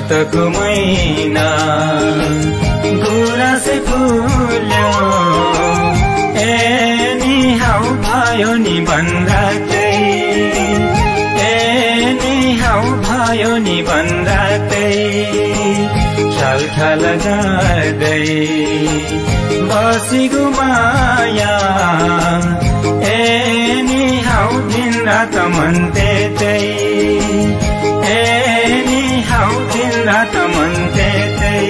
चैतको महिना गुराँसै फुल्यो ए नि हाउ भयो नि भन्दाकै ए नि हाउ भयो नि भन्दाकै छलछल गर्दै बसेको माया ए नि हाउ दिन रात मन त्यतै ए नि हाउ दिन रात मन त्यतै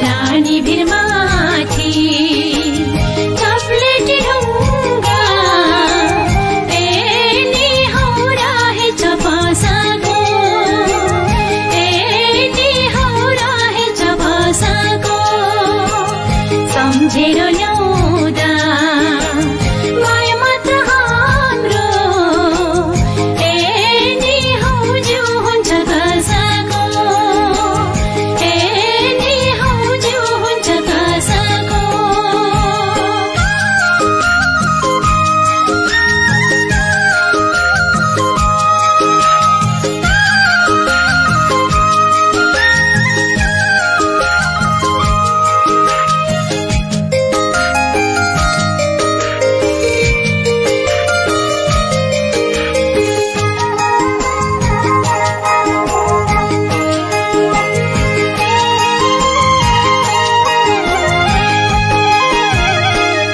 रानी भिरमाथि चप्लेटी ढुङ्गा ए नि हाउ रहेछ फसाको ए नि हाउ रहेछ फसाको सम्झेर ल्याउँदा माया मात्र हाम्रो ए नि हाउ जिउ हुन्छ कसाको ए नि हाउ जिउ हुन्छ कसाको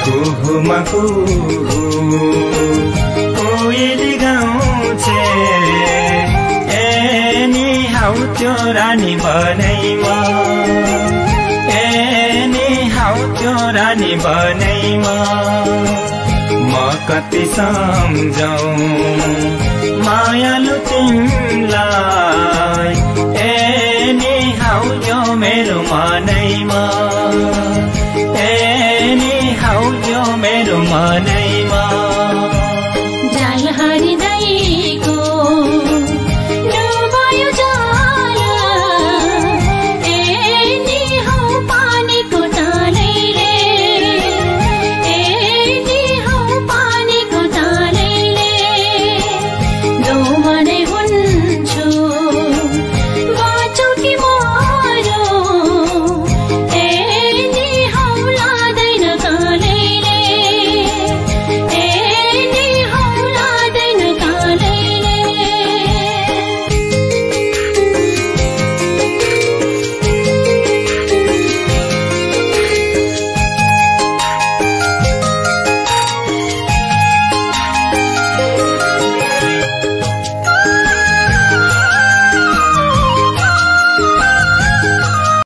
कुहुमा कुहु कोइली गाउँछे ए नि हाउ त्यो रानी बनैमा ए नि हाउ त्यो रानी बनैमा म कति सम्झौं मायालु तिमलाई ए नि हाउ यो मेरो मनैमा ए नि हाउ यो मेरो मन